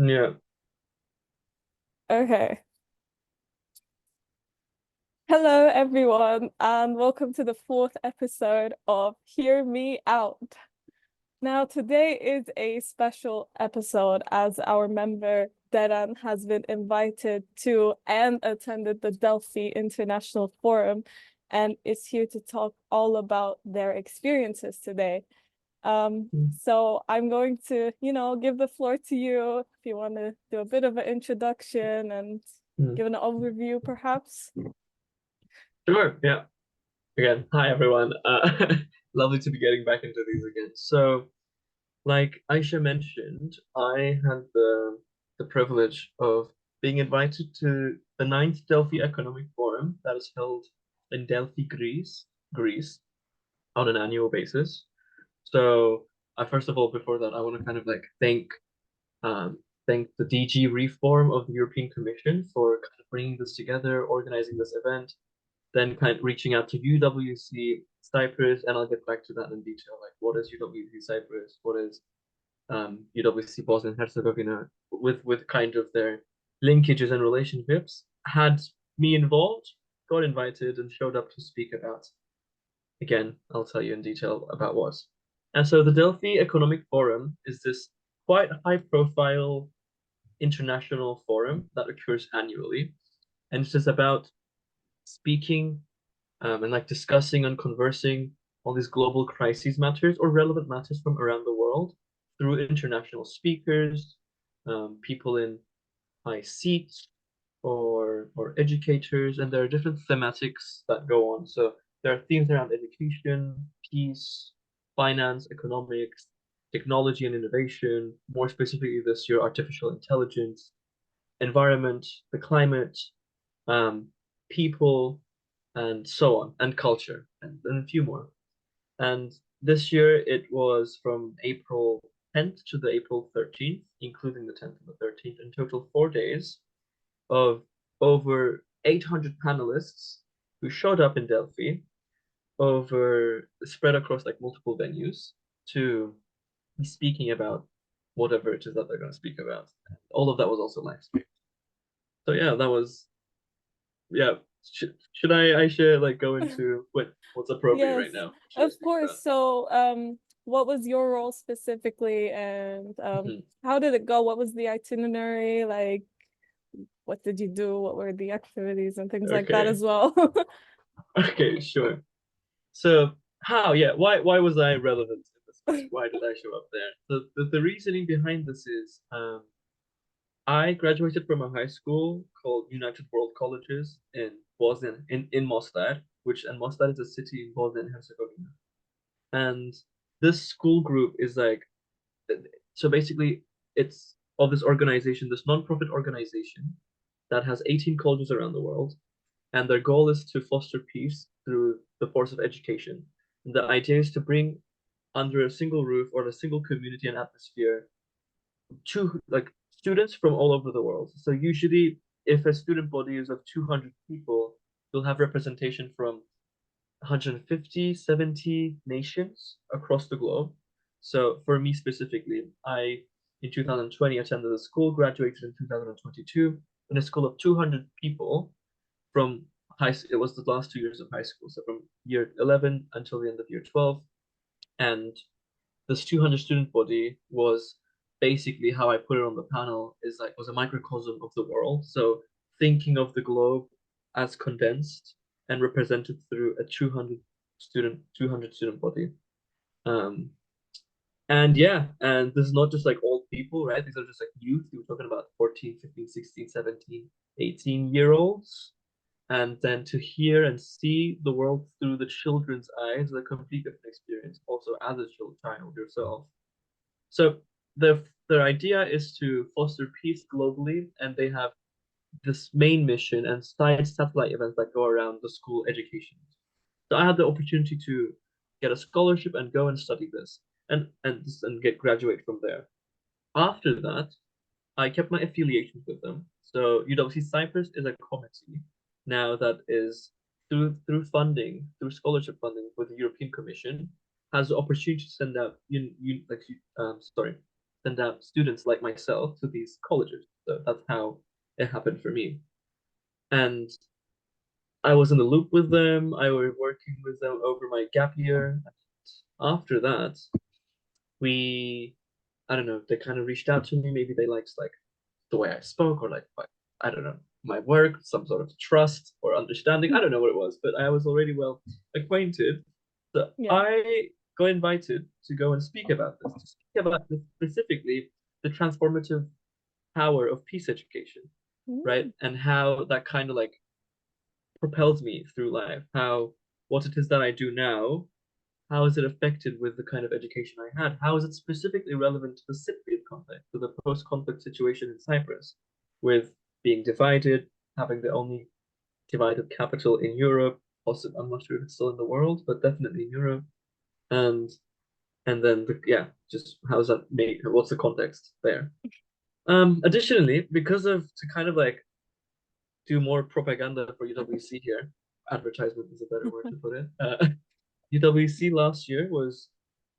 Yeah. Okay. Hello, everyone, and welcome to the fourth episode of Hear Me Out. Now, today is a special episode as our member Deren has been invited to and attended the Delphi International Forum and is here to talk all about their experiences today. Mm, So I'm going to, give the floor to you if you want to do a bit of an introduction and mm. give an overview, perhaps. Sure. Yeah. Again, hi everyone. Lovely to be getting back into these again. So, like Aisha mentioned, I had the privilege of being invited to the ninth Delphi Economic Forum that is held in Delphi, Greece, on an annual basis. So, first of all, before that, I want to kind of like um, thank the DG Reform of the European Commission for kind of bringing this together, organizing this event, then kind of reaching out to UWC Cyprus, and I'll get back to that in detail. Like, what is UWC Cyprus? What is UWC Bosnia and Herzegovina? With kind of their linkages and relationships. Had me involved, got invited, and showed up to speak about. Again, I'll tell you in detail about what. And so the Delphi Economic Forum is this quite high-profile international forum that occurs annually, and it's just about speaking and like discussing and conversing all these global crises matters or relevant matters from around the world through international speakers, people in high seats, or educators, and there are different thematics that go on. So there are themes around education, peace, finance, economics, technology and innovation, more specifically this year, artificial intelligence, environment, the climate, um, people, and so on, and culture, and a few more. And this year it was from April 10th to the April 13th, including the 10th and the 13th, in total 4 days of over 800 panelists who showed up in Delphi over spread across like multiple venues to be speaking about whatever it is that they're going to speak about. All of that was also live streamed. So yeah, that was yeah. Should I should like go into what's appropriate Yes, right now? Should I of speak course. about? So, what was your role specifically, and Mhm. how did it go? What was the itinerary? Like, what did you do? What were the activities and things like that Okay. as well? Okay, sure. So how, yeah, why was I relevant in this forum? Why did I show up there? The reasoning behind this is I graduated from a high school called United World Colleges in Bosnia in Mostar, which and Mostar is a city in Bosnia and Herzegovina. And this school group is like so basically it's of this organization, this non-profit organization that has 18 colleges around the world, and their goal is to foster peace through the force of education. And the idea is to bring under a single roof or a single community and atmosphere to like students from all over the world. So usually, if a student body is of 200 people, you'll have representation from 150, 70 nations across the globe. So for me specifically, I in 2020 attended a school, graduated in 2022 in a school of 200 people from it was the last 2 years of high school, so from year 11 until the end of year 12. And this 200 student body was basically how I put it on the panel is like was a microcosm of the world. So thinking of the globe as condensed and represented through a 200 student body. Um, and yeah, and this is not just like old people, right? These are just like youth. We were talking about 14, 15, 16, 17, 18-year olds. And then to hear and see the world through the children's eyes is a complete different experience, also as a child yourself. So their idea is to foster peace globally, and they have this main mission and side satellite events that go around the school education. So I had the opportunity to get a scholarship and go and study this and get graduate from there. After that, I kept my affiliations with them. So UWC Cyprus is a committee now that is through funding, through scholarship funding with the European Commission, has the opportunity to send out sorry, send out students like myself to these colleges. So that's how it happened for me. And I was in the loop with them. I was working with them over my gap year. After that, we, I don't know, they kind of reached out to me. Maybe they liked like the way I spoke, or like I don't know, my work, some sort of trust or understanding. I don't know what it was, but I was already well acquainted. So Yeah. I got invited to go and speak about this, to speak about specifically the transformative power of peace education, right? Mm. And how that kind of like propels me through life, how what it is that I do now, how is it affected with the kind of education I had? How is it specifically relevant to the Cypriot context, to the post-conflict situation in Cyprus, with being divided, having the only divided capital in Europe, possibly, I'm not sure if it's still in the world, but definitely in Europe, and then just how's that made? What's the context there? Additionally, because of to kind of like do more propaganda for UWC here, advertisement is a better word to put it. UWC last year was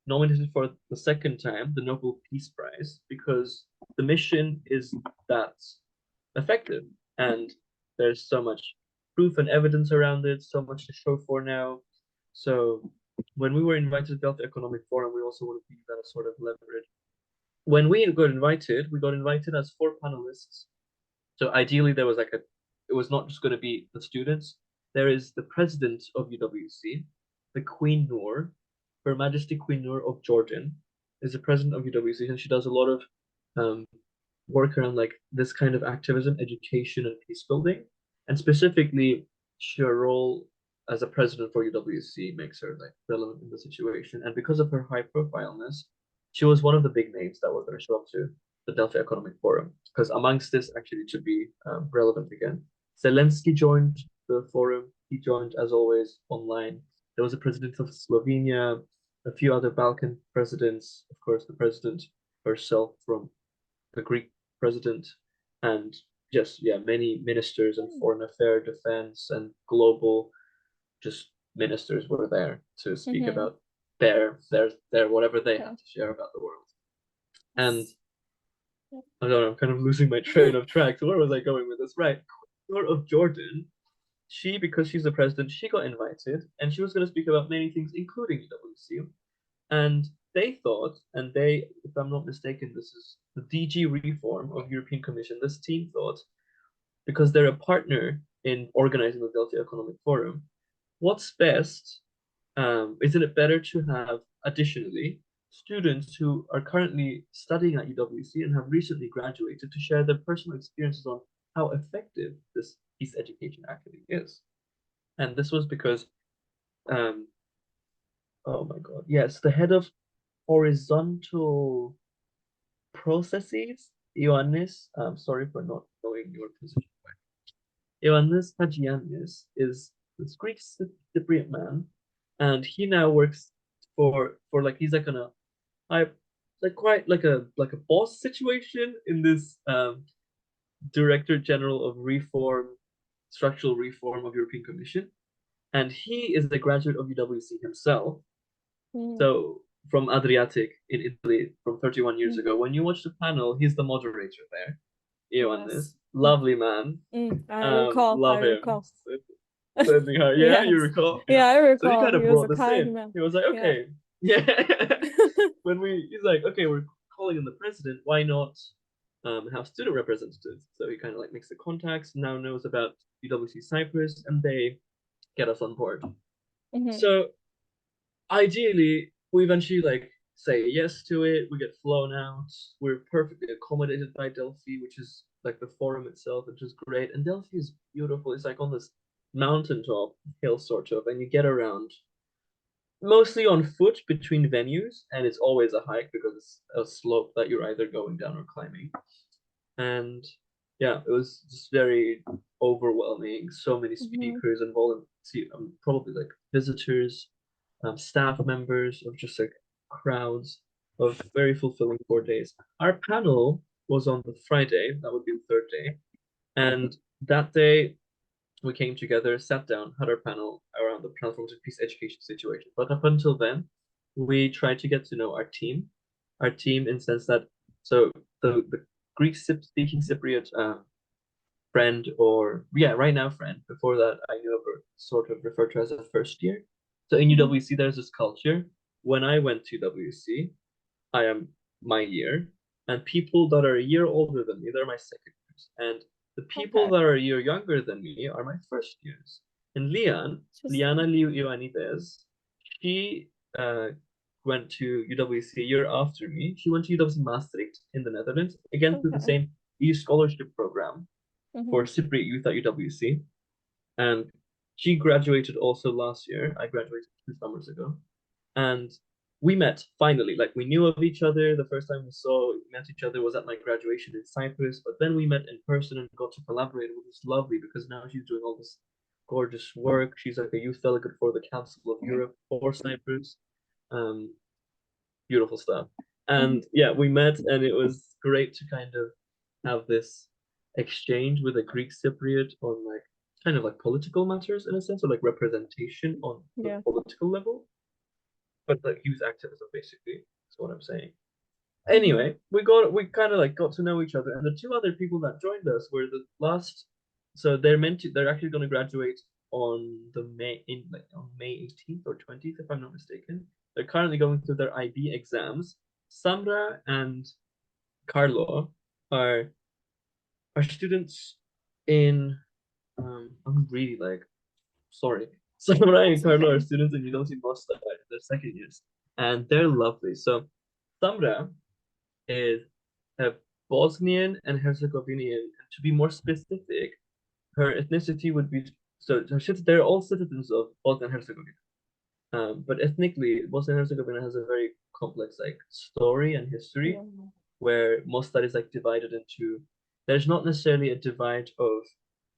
nominated for the second time the Nobel Peace Prize because the mission is that effective, and there's so much proof and evidence around it, so much to show for now. So when we were invited to the Delphi Economic Forum, we also wanted to use that as sort of leverage. When we got invited as four panelists. So ideally, there was like it was not just going to be the students. There is the president of UWC, the Queen Noor, Her Majesty Queen Noor of Jordan, is the president of UWC, and she does a lot of um, work around like this kind of activism, education, and peace building. And specifically, her role as a president for UWC makes her like relevant in the situation. And because of her high profileness, she was one of the big names that were going to show up to the Delphi Economic Forum. Because amongst this, actually, to be relevant again, Zelensky joined the forum. He joined, as always, online. There was a president of Slovenia, a few other Balkan presidents, of course, the president herself from the Greek president, and just many ministers and foreign affairs, defense, and global just ministers were there to speak Mm-hmm. about their whatever they have to share about the world. And I don't know, I'm kind of losing my train of track. So where was I going with this? Right, Queen of Jordan. She, because she's the president, she got invited, and she was going to speak about many things, including UWC. And they thought, and they, if I'm not mistaken, this is the DG reform of European Commission. This team thought, because they're a partner in organizing the Delphi Economic Forum, what's best? Isn't it better to have additionally students who are currently studying at UWC and have recently graduated to share their personal experiences on how effective this peace education actually is? And this was because, oh my God, yes, the head of horizontal processes, Ioannis, I'm sorry for not knowing your position. Ioannis Hagiannis is this Greek Cypriot man, and he now works for like he's like on a I like quite like a boss situation in this Director General of Reform, Structural Reform of European Commission, and he is a graduate of UWC himself. So from Adriatic in Italy from 31 years ago. When you watch the panel, he's the moderator there. Ioannis, Yes. lovely man. I recall. Love I him. recall. Sending her, yeah, you Yes. recall? Yeah, I So he recall. kind He of was brought a this kind in. man. He was like, Yeah. okay, yeah. He's like, okay, we're calling in the president. Why not have student representatives? So he kind of like makes the contacts. Now knows about UWC Cyprus, and they get us on board. So ideally, we eventually like say yes to it. We get flown out. We're perfectly accommodated by Delphi, which is like the forum itself, which is great. And Delphi is beautiful. It's like on this mountaintop hill sort of, and you get around mostly on foot between venues, and it's always a hike because it's a slope that you're either going down or climbing. And yeah, it was just very overwhelming. So many speakers and probably like visitors, staff members, of just like crowds of very fulfilling 4 days. Our panel was on the Friday, that would be the third day. And that day we came together, sat down, had our panel around the transformative peace education situation. But up until then, we tried to get to know our team in the sense that So the Greek speaking Cypriot friend, or yeah, right now friend. Before that, I knew of her sort of referred to as a first year. So in Mhm. UWC, there's this culture. When I went to UWC, I am my year, and people that are a year older than me, they're my second years, and the people Okay. that are a year younger than me are my first years. And Liana Interesting. Liu Ioannidis, she went to UWC a year after me. She went to UWC Maastricht in the Netherlands, again through the Okay. same EU scholarship program for Hmm. Cypriot youth at UWC. And she graduated also last year. I graduated 2 summers ago. And we met finally. Like, we knew of each other. The first time met each other was at my graduation in Cyprus. But then we met in person and got to collaborate, which was lovely because now she's doing all this gorgeous work. She's like a youth delegate for the Council of Europe for Cyprus. Um, Beautiful stuff. Hmm. And yeah, we met, and it was great to kind of have this exchange with a Greek Cypriot on like kind of like political matters in a sense, or like representation on the Yeah. political level, but like youth activism basically is what I'm saying. Hmm. Anyway, we kind of like got to know each other, and the two other people that joined us were the last. So they're actually going to graduate on May 18th or 20th, if I'm not mistaken. They're currently going through their IB exams. Samra and Carlo are students in I'm really like sorry. Samra and That's Carlo are okay. students in University of Mostar, their second years, and they're lovely. So Samra is a Bosnian and Herzegovinian. To be more specific, her ethnicity would be they're all citizens of Bosnia and Herzegovina. But ethnically, Bosnia and Herzegovina has a very complex like story and history, Yeah. where Mostar is like divided into. There's not necessarily a divide of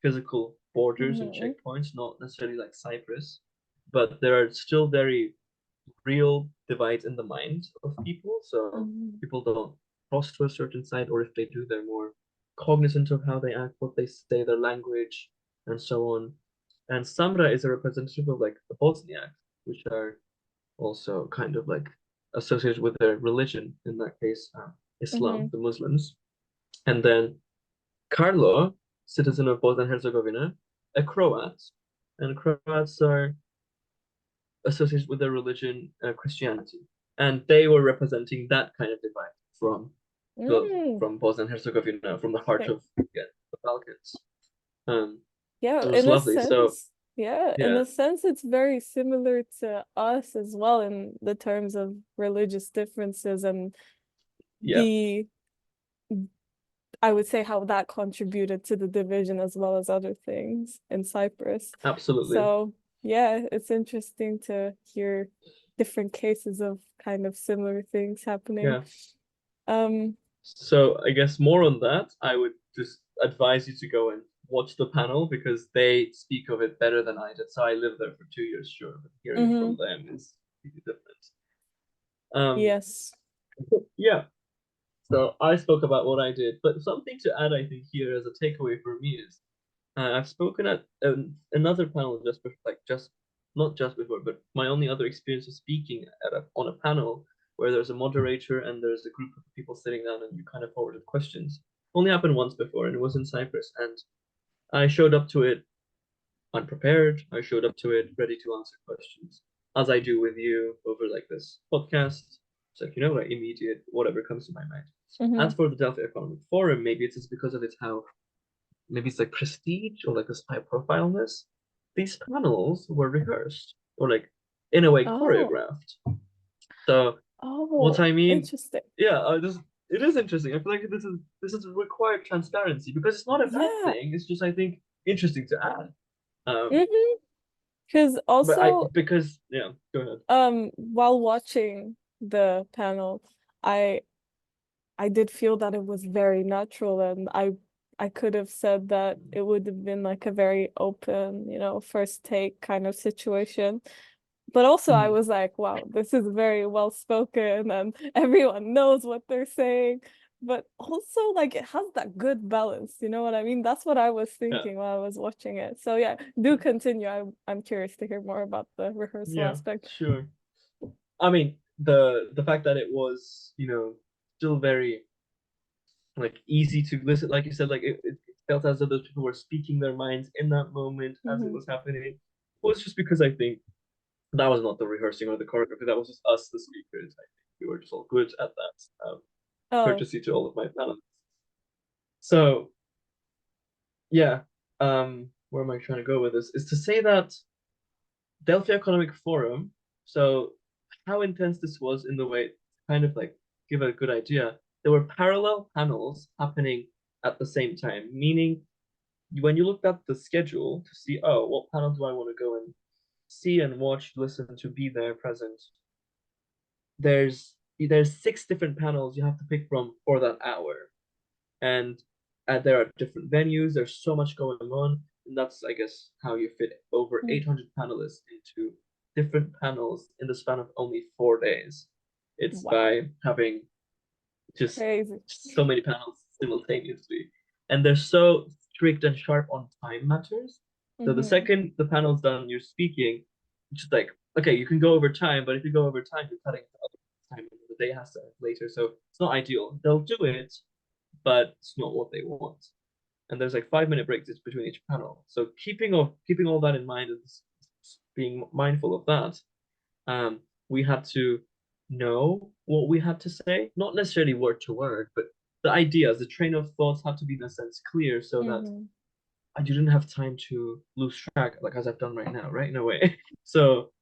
physical borders and Hmm. checkpoints, not necessarily like Cyprus, but there are still very real divides in the minds of people. So Hmm. people don't cross to a certain side, or if they do, they're more cognizant of how they act, what they say, their language, and so on. And Samra is a representative of like the Bosniaks, which are also kind of like associated with their religion, in that case, Hmm. Islam, the Muslims. And then Carlo, citizen of Bosnia and Herzegovina, a Croat, and Croats are associated with their religion, Christianity, and they were representing that kind of divide from Mm. from Bosnia and Herzegovina, from the heart Okay. of the Balkans. Um, Yeah, it was in a lovely. So sense, yeah, in yeah, a sense, it's very similar to us as well in the terms of religious differences and yeah, the, I would say, how that contributed to the division as well as other things in Cyprus. absolutely, So, yeah, it's interesting to hear different cases of kind of similar things happening. yeah. Um, So I guess more on that, I would just advise you to go and watch the panel because they speak of it better than I did. So I lived there for 2 years, sure, but hearing it mhm, from them is completely different. Um, yes. yeah. So I spoke about what I did, but something to add, I think, here as a takeaway for me is I've spoken at another panel just before, like just not just before, but my only other experience of speaking on a panel where there's a moderator and there's a group of people sitting down and you kind of forwarded questions. Only happened once before, and it was in Cyprus. And I showed up to it unprepared. I showed up to it ready to answer questions, as I do with you over like this podcast. It's like, like immediate, whatever comes to my mind. As Hmm. for the Delphi Economic Forum, maybe it's just because of its how maybe it's like prestige or like this high profileness. These panels were rehearsed or like in a way Oh, choreographed. So what oh, I mean, interesting. yeah, it is interesting. I feel like this is required transparency because it's not a bad Yeah. thing. It's just I think interesting to add. Um, Hmm. Because but I also, because yeah, go ahead. while watching the panel, I I did feel that it was very natural, and I could have said that it would have been like a very open, first take kind of situation. But also I Mhm. was like, wow, this is very well spoken and everyone knows what they're saying. But also like it has that good balance, you know what I mean? That's what I was Yeah, thinking while I was watching it. So yeah, do continue. I'm curious to hear more about the rehearsal yeah, aspect. sure. I mean, the fact that it was, still very. like easy to listen. Like you said, like it felt as though those people were speaking their minds in that moment as it Hmm. was happening. Well, it's just because I think that was not the rehearsing or the choreography. That was just us, the speakers. I think we were just all good at that. Oh, Courtesy to all of my panelists. So yeah, where am I trying to go with this? Is to say that Delphi Economic Forum. So how intense this was in the way, kind of like give a good idea. There were parallel panels happening at the same time, meaning when you looked at the schedule to see, oh, what panel do I want to go and see and watch, listen to, be there present, there's six different panels you have to pick from for that hour. And there are different venues. There's so much going on, and that's, I guess, how you fit over mm, 800 panelists into different panels in the span of only 4 days. It's wow, by having just crazy. so many panels simultaneously, and they're so strict and sharp on time matters. So the Hmm. second the panel's done, you're speaking, it's just like, okay, you can go over time, but if you go over time, you're cutting other time. The day has to end later, so it's not ideal. They'll do it, but it's not what they want. And there's like 5 minute breaks between each panel. So keeping all that in mind and being mindful of that, we had to know what we had to say, not necessarily word to word, but the ideas, the train of thoughts had to be in a sense clear so that Hmm. I didn't have time to lose track, like as I've done right now, right in a way. So,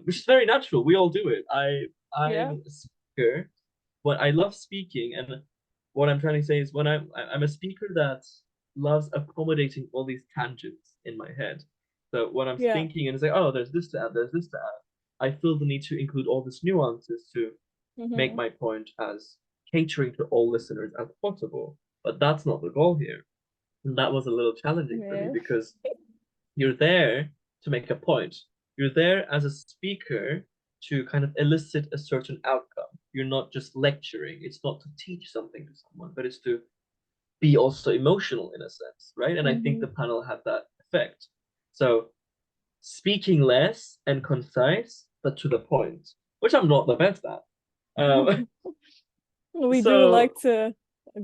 which is very natural. We all do it. I'm Yeah, a speaker, but I love speaking, and what I'm trying to say is when I'm a speaker that loves accommodating all these tangents in my head. So when I'm yeah. thinking and say, oh, there's this to add, there's this to add, I feel the need to include all these nuances to make Hmm. my point as catering to all listeners as possible. But that's not the goal here. And that was a little challenging for me Yeah. because you're there to make a point. You're there as a speaker to kind of elicit a certain outcome. You're not just lecturing. It's not to teach something to someone, but it's to be also emotional in a sense, right? And I think Hmm. the panel had that effect. So speaking less and concise, but to the point, which I'm not the best at. Um, We do so like to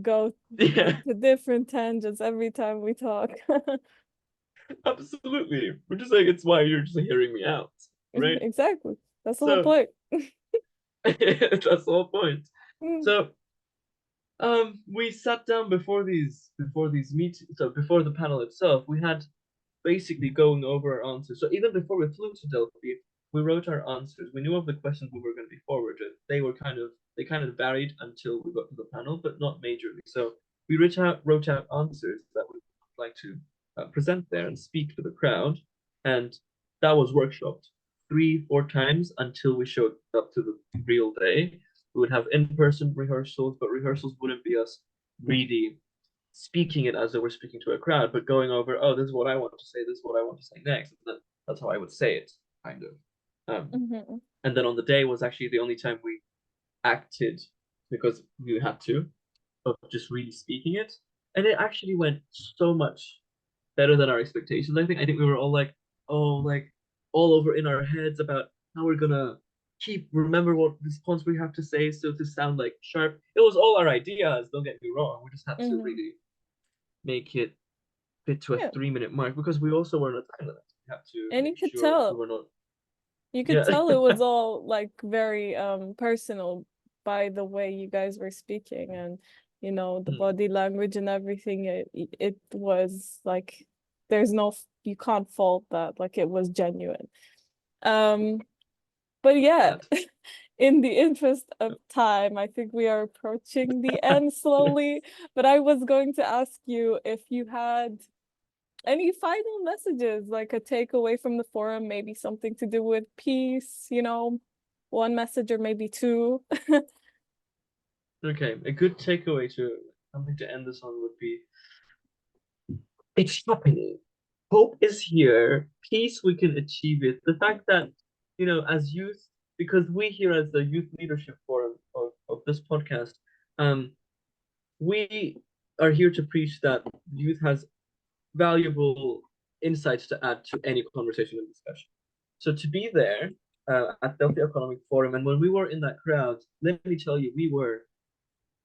go yeah, to different tangents every time we talk. absolutely. We're just like it's why you're just hearing me out, right? Exactly. That's the whole So point. that's the whole point. Mm. So we sat down before these meetings. So before the panel itself, we had basically going over our answers. So even before we flew to Delphi, we wrote our answers. We knew of the questions we were going to be forwarded. They kind of varied until we got to the panel, but not majorly. So we wrote out answers that we would like to present there and speak to the crowd, and that was workshopped 3, 4 times until we showed up to the real day. We would have in-person rehearsals, but rehearsals wouldn't be us really speaking it as though we're speaking to a crowd, but going over, oh, this is what I want to say, this is what I want to say next. And that's how I would say it, kind of. Mhm. And then on the day was actually the only time we acted because we had to, of just really speaking it. And it actually went so much better than our expectations. I think we were all like, oh, like all over in our heads about how we're gonna remember what response we have to say so to sound like sharp. It was all our ideas, don't get me wrong. We just had to Mhm. really make it fit to a Yeah. 3 minute mark because we also were on a time limit. We had to And make sure we were not. you could Yeah. tell it was all like very personal by the way you guys were speaking and the body language and everything. It was like you can't fault that. Like it was genuine. Um, but yeah, Glad. in the interest of time, I think we are approaching the end slowly. But I was going to ask you if you had any final messages, like a takeaway from the forum, maybe something to do with peace, one message or maybe two. Okay, a good takeaway to something to end this on would be it's happening. Hope is here. Peace, we can achieve it. The fact that, as youth, because we here as the Youth Leadership Forum of this podcast, um, we are here to preach that youth has valuable insights to add to any conversation and discussion. So to be there at Delphi Economic Forum, and when we were in that crowd, let me tell you, we were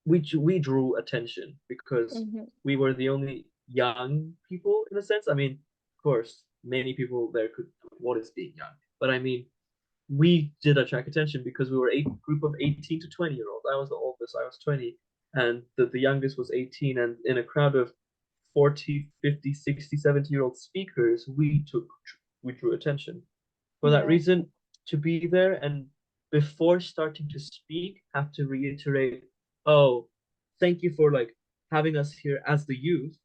we drew attention because we were the only young people in a sense. I mean, of course, many people there could, what is being young? But I mean, we did attract attention because we were a group of 18 to 20-year-olds. I was the oldest, I was 20, and the youngest was 18. And in a crowd of 40, 50, 60, 70-year-old speakers, we drew attention. For that reason, to be there and before starting to speak, have to reiterate, oh, thank you for like having us here as the youth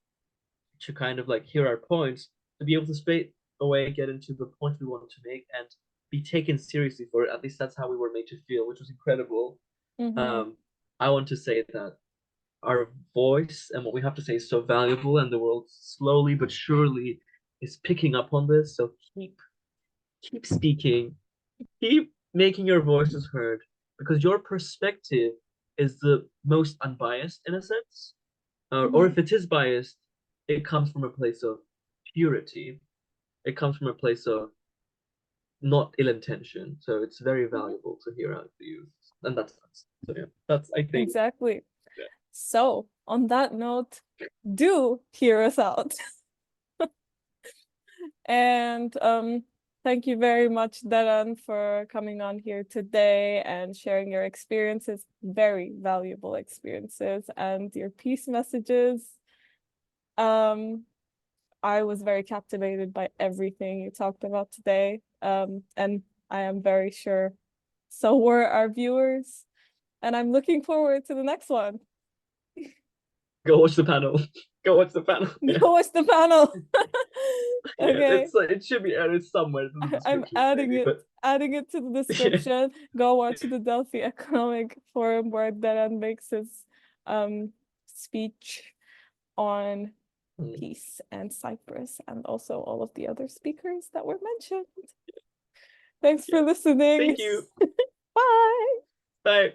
to kind of like hear our points, to be able to straight away get into the point we wanted to make and be taken seriously for it. At least that's how we were made to feel, which was incredible. I want to say that our voice and what we have to say is so valuable, and the world slowly but surely is picking up on this. So keep speaking, keep making your voices heard, because your perspective is the most unbiased in a sense. Or if it is biased, it comes from a place of purity. It comes from a place of not ill intention. So it's very valuable to hear out the youth. And that's so yeah, that's I think exactly. Yeah. So on that note, do hear us out. And thank you very much, Deren, for coming on here today and sharing your experiences, very valuable experiences, and your peace messages. I was very captivated by everything you talked about today. And I am very sure so were our viewers. And I'm looking forward to the next one. Go watch the panel. Go watch the panel. Go watch the panel. Okay. Yeah, it should be added somewhere in the description. I'm adding it to the description. Go watch the Delphi Economic Forum where Deren makes his speech on peace and Cyprus, and also all of the other speakers that were mentioned. Thanks for listening. Thank you. Bye. Bye.